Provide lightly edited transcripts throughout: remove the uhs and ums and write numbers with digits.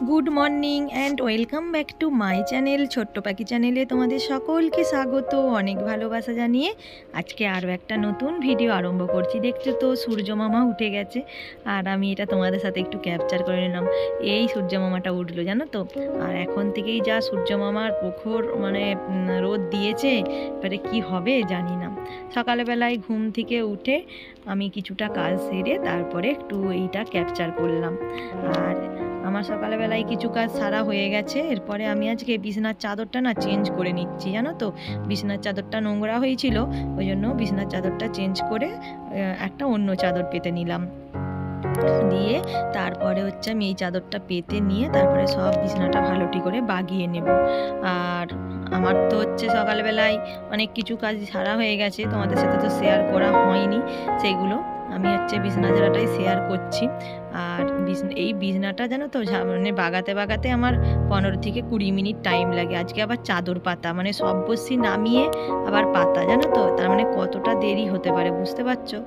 Good morning and welcome back to my channel ছোট্ট পাখি চ্যানেলে তোমাদের সকলকে স্বাগত, অনেক ভালোবাসা জানিয়ে আজকে আরও একটা নতুন ভিডিও আরম্ভ করছি। দেখছো তো সূর্য মামা উঠে গেছে, আর আমি এটা তোমাদের সাথে একটু ক্যাপচার করে নিলাম। এই সূর্য মামাটা উঠলো জানো তো, আর এখন থেকেই যা সূর্য মামার প্রখর রোদ দিয়েছে, এবারে কি হবে জানি না। সকালবেলায় ঘুম থেকে উঠে আমি কিছুটা কাজ সেরে তারপরে একটু এইটা ক্যাপচার করলাম। আর আমার সকালবেলায় কিছু কাজ সারা হয়ে গেছে। এরপরে আমি আজকে বিছানার চাদরটা না চেঞ্জ করে নিচ্ছি জানো তো। বিছানার চাদরটা নোংরা হয়েছিল, ওই জন্য বিছানার চাদরটা চেঞ্জ করে একটা অন্য চাদর পেতে নিলাম। দিয়ে তারপরে আমি এই চাদরটা পেতে নিয়ে তারপরে সব বিছানাটা ভালোটি করে বাগিয়ে নেব। আর আমার তো সকালবেলায় অনেক কিছু কাজ সারা হয়ে গেছে, তোমাদের সাথে তো শেয়ার করা হয়নি সেইগুলো। আমি বিছানা ঝাড়াটাই শেয়ার করছি। আর এই বিছানাটা জানো তো বাগাতে বাগাতে আমার 15 থেকে 20 মিনিট টাইম লাগে। আজকে আবার চাদর পাতা, সব বসি নামিয়ে আবার পাতা, জানো তো, তার কতটা দেরি হতে পারে বুঝতে পারছো।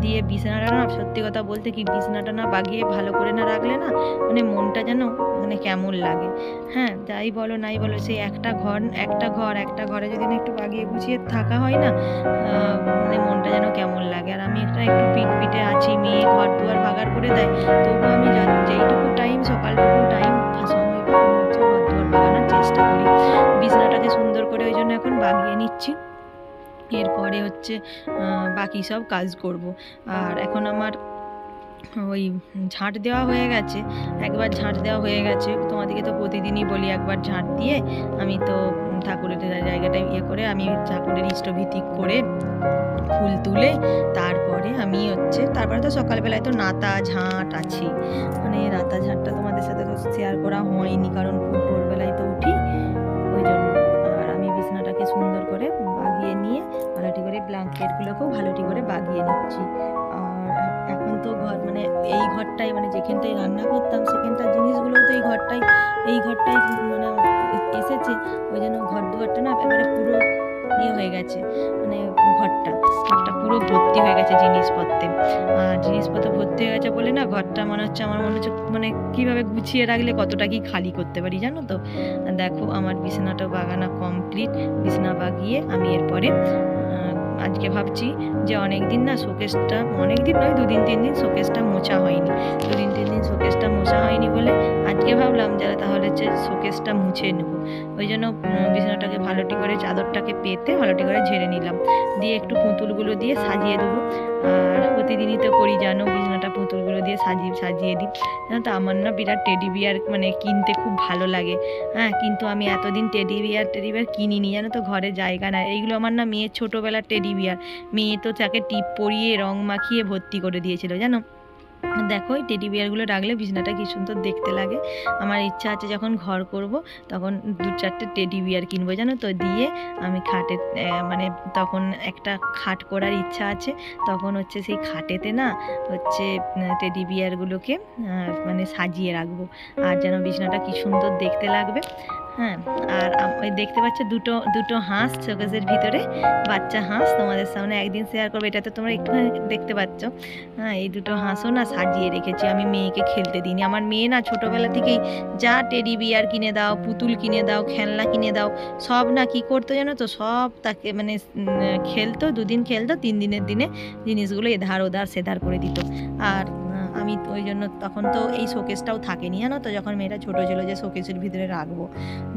দিয়ে বিছানাটা না, সত্যি কথা বলতে কি, বিছানাটা না বাগিয়ে ভালো করে না রাখলে না মনটা যেন কেমন লাগে। হ্যাঁ, যাই বলো নাই বলো, সেই একটা ঘরে যদি না একটু বাগিয়ে গুছিয়ে থাকা হয় না, মনটা যেন কেমন লাগে। আর আমি একটু পিটে আছি, মেয়ে ঘর দুয়ার বাগার করে দেয়, তবু আমি যেইটুকু টাইম, সকালটুকু টাইম সময় ঘর দুয়ার বাগানোর চেষ্টা করি। বিছানাটাকে সুন্দর করে ওই জন্য এখন বাগিয়ে নিচ্ছি। এরপরে বাকি সব কাজ করব। আর এখন আমার ওই ঝাঁট দেওয়া হয়ে গেছে, একবার ঝাঁট দেওয়া হয়ে গেছে। তোমাদেরকে তো প্রতিদিনই বলি একবার ঝাঁট দিয়ে আমি তো ঠাকুরের জায়গাটায় করে আমি ঠাকুরের ইষ্টভীতি করে ফুল তুলে তারপরে আমি তারপরে তো সকালবেলায় তো নাতা ঝাঁট আছে, নাতা ঝাঁটটা তোমাদের সাথে তো শেয়ার করা হয়নি, কারণ খুব ভোরবেলায় তো উঠি ওই জন্য। আর আমি বিছানাটাকে সুন্দর করে বাগিয়ে নিয়ে ভালোটি করে ব্ল্যাঙ্কেটগুলোকেও ভালোটি করে বাগিয়ে নিচ্ছি। আর এখন তো এই ঘরটাই যেখানটায় রান্না করতাম সেখানটার জিনিসগুলোও তো এই ঘরটাই এসেছে, ওই জন্য ঘর দুয়ারটা না একেবারে পুরো হয়ে গেছে, ঘরটা পুরো ভর্তি হয়ে গেছে জিনিসপত্রে। আর জিনিসপত্র ভর্তি হয়ে গেছে বলে না ঘরটা আমার মনে হচ্ছে কিভাবে গুছিয়ে রাখলে কতটা কি খালি করতে পারি জানো তো। দেখো আমার বিছানাটা বাগানো কমপ্লিট। বিছানা বাগিয়ে আমি এরপরে আজকে ভাবছি যে অনেকদিন না শোকেসটা, অনেকদিন নয় 2-3 দিন শোকেসটা মোছা হয়নি। 2-3 দিন শোকেসটা মোছা হয়নি বলে আজকে ভাবলাম যে তাহলে শোকেসটা মুছে নেব। ওই জন্য বিছানাটাকে ভালোটি করে চাদরটাকে পেতে ভালোটি করে ঝেড়ে নিলাম, দিয়ে একটু পুঁতুলগুলো দিয়ে সাজিয়ে দেবো। আর প্রতিদিনই তো করি জানো, বিছানাটা পুঁতুলগুলো দিয়ে সাজিয়ে দিই জানো তো। আমার না বিরাট টেডি বিয়ার কিনতে খুব ভালো লাগে। হ্যাঁ, কিন্তু আমি এতদিন টেডি বিয়ার কিনিনি জানো তো, ঘরে জায়গা না। এইগুলো আমার না মেয়ের ছোটোবেলার টেডি বিয়ার, মেয়ে তো তাকে টিপ পরিয়ে রং মাখিয়ে ভর্তি করে দিয়েছিল জানো। দেখো এই টেডি বিয়ারগুলো রাখলে বিছানাটা কি সুন্দর দেখতে লাগে। আমার ইচ্ছা আছে যখন ঘর করব তখন 2-4টে টেডি বিয়ার কিনবো জানো তো। দিয়ে আমি খাটে তখন একটা খাট করার ইচ্ছা আছে, তখন সেই খাটেতে না টেডি বিয়ারগুলোকে সাজিয়ে রাখবো, আর যেন বিছানাটা কি সুন্দর দেখতে লাগবে। হ্যাঁ, আর ওই দেখতে পাচ্ছ দুটো হাঁস শোকেসের ভিতরে, বাচ্চা হাঁস, তোমাদের সামনে একদিন শেয়ার করবো, এটা তো তোমরা একটুখানি দেখতে পাচ্ছ। হ্যাঁ, এই দুটো হাঁসও না সাজিয়ে রেখেছি, আমি মেয়েকে খেলতে দিইনি। আমার মেয়ে না ছোটোবেলা থেকেই যা টেডি বিয়ার কিনে দাও, পুতুল কিনে দাও, খেলনা কিনে দাও, সব না কি করতো জানো তো, সব তাকে খেলতো, 2 দিন খেলতো, 3 দিনের দিনে জিনিসগুলো এধার ওধার সেধার করে দিত। আর আমি ওই জন্য তখন তো এই শোকেসটাও থাকেনি জানো তো, যখন মেয়েটা ছোটো ছিল যে শোকেসের ভিতরে রাখবো।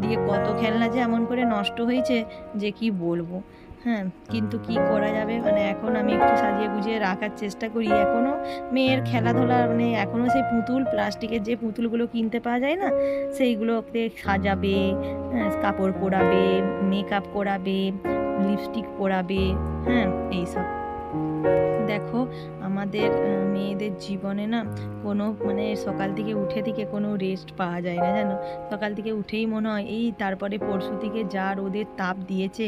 দিয়ে কত খেলনা যে এমন করে নষ্ট হয়েছে যে কি বলবো। হ্যাঁ, কিন্তু কি করা যাবে, এখন আমি একটু সাজিয়ে গুজিয়ে রাখার চেষ্টা করি। এখনও মেয়ের খেলাধুলা এখনও সেই পুতুল, প্লাস্টিকের যে পুতুলগুলো কিনতে পাওয়া যায় না, সেইগুলোতে সাজাবে, কাপড় পরাবে, মেকআপ করাবে, লিপস্টিক পরাবে। হ্যাঁ, এইসব। দেখো আমাদের মেয়েদের জীবনে না কোনো সকাল থেকে উঠে থেকে কোনো রেস্ট পাওয়া যায় না জানো। সকাল থেকে উঠেই মনে হয় এই তারপরে পরশু থেকে যা রোদের তাপ দিয়েছে,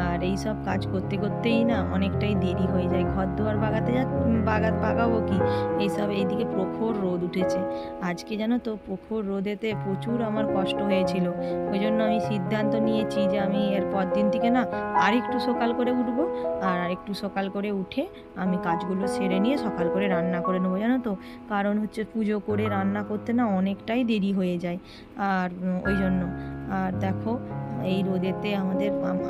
আর এই সব কাজ করতে করতেই না অনেকটাই দেরি হয়ে যায়। ঘর দুয়ার বাগাবো কি, এইসব এইদিকে প্রখর রোদ উঠেছে আজকে জানো তো। প্রখর রোদেতে প্রচুর আমার কষ্ট হয়েছিল, ওই জন্য আমি সিদ্ধান্ত নিয়েছি যে আমি এর পর দিন থেকে না আরেকটু সকাল করে উঠবো, আর একটু সকাল করে উঠে আমি কাজগুলো সেরে নিয়ে সকাল করে রান্না করে নেবো, জানো তো। কারণ হচ্ছে পুজো করে রান্না করতে না অনেকটাই দেরি হয়ে যায়, আর ওই জন্য। আর দেখো এই রোদেতে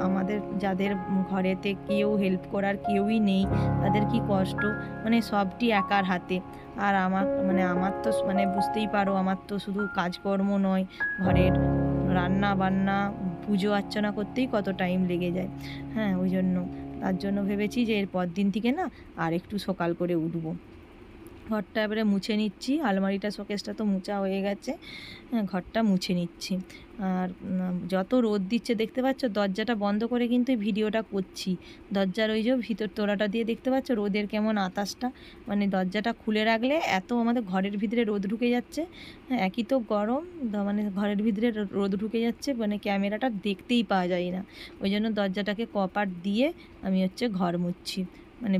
আমাদের যাদের ঘরেতে কেউ হেল্প করার কেউই নেই, তাদের কি কষ্ট, মানে সবটি একার হাতে। আর আমার তো বুঝতেই পারো, আমার তো শুধু কাজকর্ম নয়, ঘরের রান্না বান্না পুজো অর্চনা করতেই কত টাইম লেগে যায়। হ্যাঁ, ওই জন্য তার জন্য ভেবেছি যে এর পর দিন থেকে না আর একটু সকাল করে উঠবো। ঘরটা এবারে মুছে নিচ্ছি, আলমারিটা শোকেসটা তো মোছা হয়ে গেছে, ঘরটা মুছে নিচ্ছি। আর যত রোদ দিচ্ছে দেখতে পাচ্ছ, দরজাটা বন্ধ করে কিন্তু ভিডিওটা করছি। দরজার ওই যে ভিতর তোলাটা দিয়ে দেখতে পাচ্ছ রোদের কেমন আতাসটা, দরজাটা খুলে রাখলে এত আমাদের ঘরের ভিতরে রোদ ঢুকে যাচ্ছে। একই তো গরম, ঘরের ভিতরে রোদ ঢুকে যাচ্ছে, ক্যামেরাটা দেখতেই পাওয়া যায় না। ওই জন্য দরজাটাকে কপাট দিয়ে আমি ঘর মুছছি,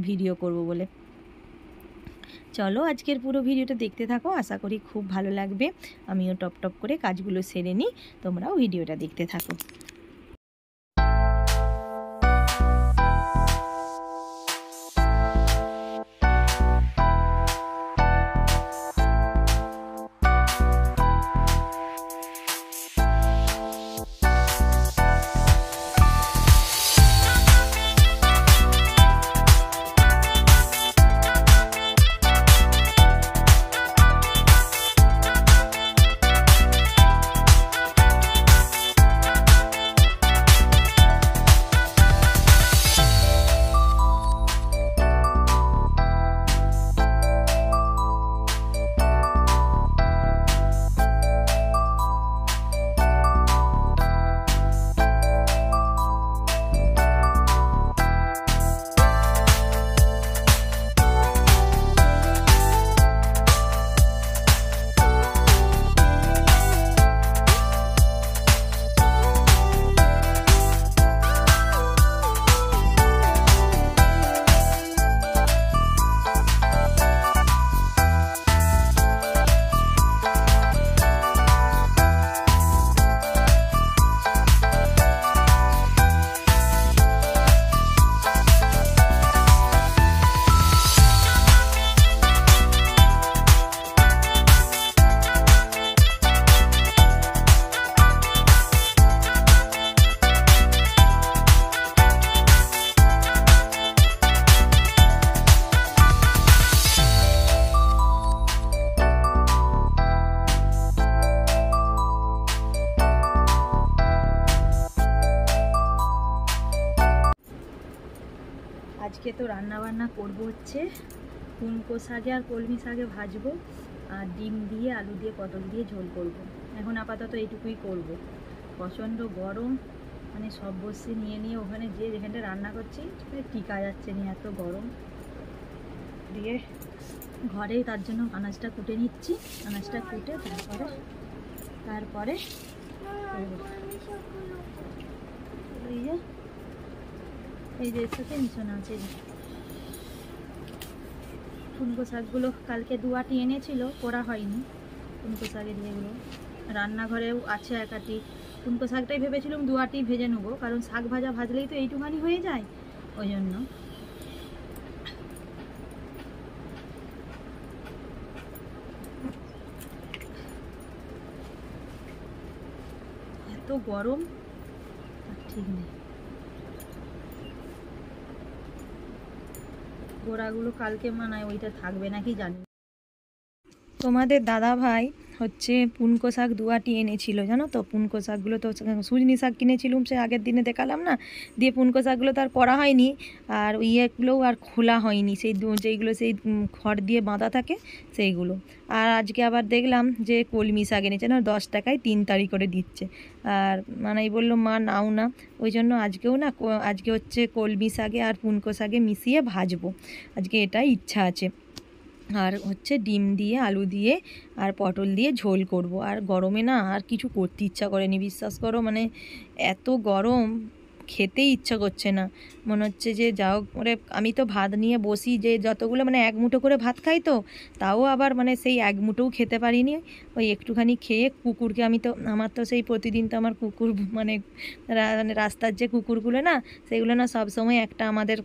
ভিডিও করব বলে। চলো আজকের পুরো ভিডিওটা দেখতে থাকো, আশা করি খুব ভালো লাগবে। আমিও টপ টপ করে কাজগুলো সেরে নিই, তোমরাও ভিডিওটা দেখতে থাকো। আজকে তো রান্না বান্না করবো কুমড়ো শাকে আর কলমি শাকে ভাজবো, আর ডিম দিয়ে আলু দিয়ে পটল দিয়ে ঝোল করব। এখন আপাতত এইটুকুই করব। প্রচণ্ড গরম, সব বসে নিয়ে ওখানে যেখানটা রান্না করছি টিকা যাচ্ছে না, এত গরম। দিয়ে ঘরেই তার জন্য আনাজটা কুটে নিচ্ছি, আনাজটা কুটে তারপরে এই যে সাথে মিশন আছে। কুমড়ো শাকগুলো কালকে দুয়াটি এনেছিল, করা হয়নি। কুমড়ো শাকের ইয়েগুলো রান্নাঘরেও আছে একাটি। কুমড়ো শাকটাই ভেবেছিলাম দুয়াটি ভেজে নেবো, কারণ শাক ভাজলেই তো এইটুখানি হয়ে যায়, ওই জন্য। এত গরম ঠিক নেই। গোড়াগুলো কালকে মানায় ওইটা থাকবে নাকি জানি। তোমাদের দাদা ভাই পুনকো শাক দুয়াটি এনেছিল, জানো তো। পুনকো শাকগুলো তো সুজনি শাক কিনেছিলাম, সে আগের দিনে দেখালাম না, দিয়ে পুনকো শাকগুলো তো আর করা হয়নি, আর ইয়েগুলোও আর খোলা হয়নি, যেইগুলো সেই খড় দিয়ে বাঁধা থাকে সেইগুলো। আর আজকে আবার দেখলাম যে কলমি শাক এনেছে না, 10 টাকায় 3 তারি করে দিচ্ছে। আর এই বললো মা নাও না, ওই জন্য আজকে কলমি শাকে আর পুনকো শাকে মিশিয়ে ভাজবো, আজকে এটাই ইচ্ছা আছে। আর ডিম দিয়ে আলু দিয়ে আর পটল দিয়ে ঝোল করব। আর গরমে না আর কিছু করতে ইচ্ছা করেনি, বিশ্বাস করো, এত গরম খেতেই ইচ্ছা করছে না, মনে হচ্ছে যে যাও করে আমি তো ভাত নিয়ে বসি, যে যতগুলো মানে এক মুঠো করে ভাত খাই, তো তাও আবার মানে সেই এক মুঠোও খেতে পারিনি। ওই একটুখানি খেয়ে কুকুরকে, আমি তো আমার তো সেই প্রতিদিন তো আমার কুকুর মানে মানে রাস্তার যে কুকুরগুলো না, সেগুলো না সবসময় একটা আমাদের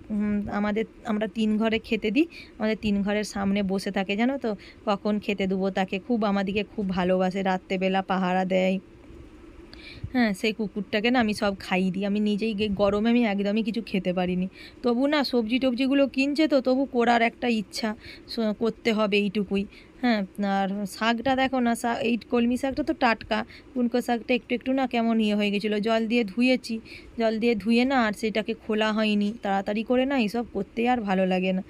আমরা 3 ঘরে খেতে দিই, আমাদের 3 ঘরের সামনে বসে থাকে জানো তো, কখন খেতে দেবো তাকে, খুব আমাদিকে খুব ভালোবাসে, রাত্রেবেলা পাহারা দেয়। হ্যাঁ, সেই কুকুরটাকে না আমি সব খাইয়ে দিই। আমি নিজেই গরমে আমি একদমই কিছু খেতে পারিনি। তবু না সবজি টবজিগুলো কিনছে, তো তবু করার একটা ইচ্ছা, করতে হবে এইটুকুই। হ্যাঁ, আর শাকটা দেখো না, এই কলমি শাকটা তো টাটকা, কুনকো শাকটা একটু একটু না কেমন হয়ে গেছিলো, জল দিয়ে ধুয়েছি, জল দিয়ে ধুয়ে না আর সেটাকে খোলা হয়নি, তাড়াতাড়ি করে না এইসব করতে আর ভালো লাগে না,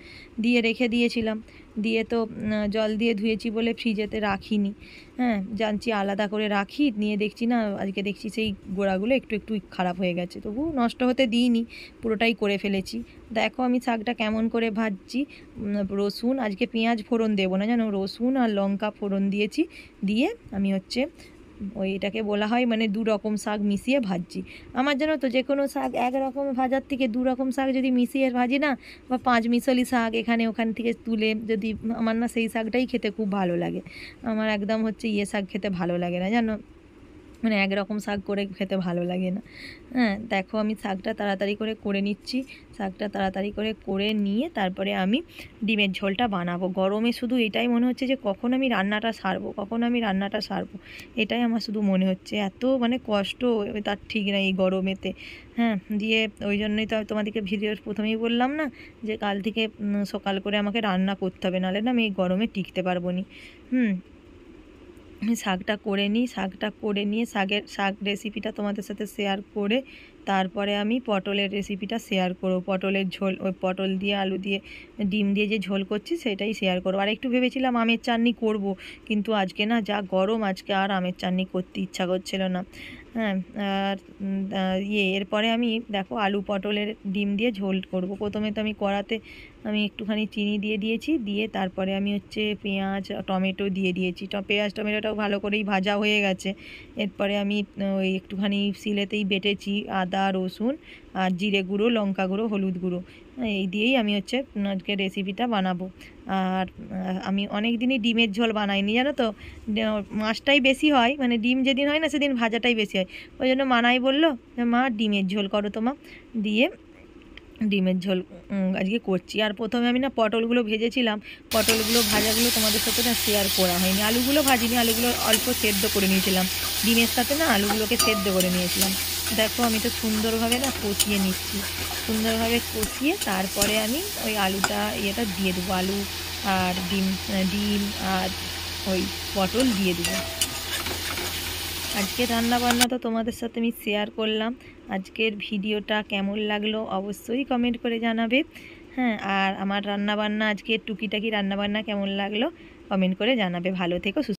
দিয়ে রেখে দিয়েছিলাম। দিয়ে তো জল দিয়ে ধুয়েছি বলে ফ্রিজেতে রাখিনি। হ্যাঁ, জানছি আলাদা করে রাখি, নিয়ে দেখছি না আজকে দেখছি সেই গোড়াগুলো একটু একটু খারাপ হয়ে গেছে, তবু নষ্ট হতে দিইনি, পুরোটাই করে ফেলেছি। দেখো আমি শাকটা কেমন করে ভাজছি। রসুন, আজকে পেঁয়াজ ফোড়ন দেবো না জানো, রসুন আর লঙ্কা ফোড়ন দিয়েছি, দিয়ে আমি হচ্ছে ওই এটাকে বলা হয় মানে 2 রকম শাক মিশিয়ে ভাজছি। আমার জানো তো যে কোনো শাক একরকম ভাজার থেকে 2 রকম শাক যদি মিশিয়ে ভাজি না, বা 5 মিশালি শাক এখানে ওখান থেকে তুলে যদি, আমার না সেই শাকটাই খেতে খুব ভালো লাগে। আমার একদম হচ্ছে শাক খেতে ভালো লাগে না জানো, মানে একরকম শাক করে খেতে ভালো লাগে না। হ্যাঁ, দেখো আমি শাকটা তাড়াতাড়ি করে নিচ্ছি, শাকটা তাড়াতাড়ি করে নিয়ে তারপরে আমি ডিমের ঝোলটা বানাবো। গরমে শুধু এটাই মনে হচ্ছে যে কখন আমি রান্নাটা সারবো, এটাই আমার শুধু মনে হচ্ছে, এত মানে কষ্ট তার ঠিক নাই এই গরমেতে। হ্যাঁ, দিয়ে ওই জন্যই তো তোমাদেরকে ভিডিওর প্রথমেই বললাম না যে কাল থেকে সকাল করে আমাকে রান্না করতে হবে, নাহলে না আমি এই গরমে টিকতে পারবো না। শাকটা করে নিই, শাকটা করে নিয়ে শাক রেসিপিটা তোমাদের সাথে শেয়ার করে তারপরে আমি পটলের রেসিপিটা শেয়ার করবো। পটলের ঝোল, ওই পটল দিয়ে আলু দিয়ে ডিম দিয়ে যে ঝোল করছি সেটাই শেয়ার করবো। আর একটু ভেবেছিলাম আমের চাটনি করব, কিন্তু আজকে না যা গরম, আজকে আর আমের চাটনি করতে ইচ্ছা করছিল না। হ্যাঁ, আর এরপরে আমি দেখো আলু পটলের ডিম দিয়ে ঝোল করব। প্রথমে তো আমি কড়াতে আমি একটুখানি চিনি দিয়ে দিয়েছি, দিয়ে তারপরে আমি হচ্ছে পেঁয়াজ টমেটো দিয়ে দিয়েছি, পেঁয়াজ টমেটোটাও ভালো করেই ভাজা হয়ে গেছে। এরপরে আমি ওই একটুখানি শিলেতেই বেটেছি আদা রসুন আর জিরে গুঁড়ো, লঙ্কা গুঁড়ো, হলুদ গুঁড়ো, এই দিয়েই আমি হচ্ছে আজকে রেসিপিটা বানাবো। আর আমি অনেক দিনই ডিমের ঝোল বানাইনি জানো তো, মাছটাই বেশি হয়, মানে ডিম যেদিন হয় না সেদিন ভাজাটাই বেশি হয়, ওই জন্য মানাই বললো মা ডিমের ঝোল করো তো মা, দিয়ে ডিমের ঝোল আজকে করছি। আর প্রথমে আমি না পটলগুলো ভেজেছিলাম, পটলগুলো ভাজাগুলো তোমাদের সাথে না শেয়ার করা হয়নি, আলুগুলো ভাজিনি, আলুগুলো অল্প সেদ্ধ করে নিয়েছিলাম, ডিমের সাথে না আলুগুলোকে সেদ্ধ করে নিয়েছিলাম। দেখো আমি তো সুন্দরভাবে না কষিয়ে নিচ্ছি, সুন্দরভাবে কষিয়ে তারপরে আমি ওই ইয়েটা দিয়ে দেবো, আলু আর ডিম আর ওই পটল দিয়ে দেবো। আজকে রান্নাবান্না তো তোমাদের সাথে আমি শেয়ার করলাম। আজকের ভিডিওটা কেমন লাগলো অবশ্যই কমেন্ট করে জানাবে। হ্যাঁ, আর আমার রান্নাবান্না আজকের টুকিটাকি রান্নাবান্না কেমন লাগলো কমেন্ট করে জানাবে। ভালো থেকো।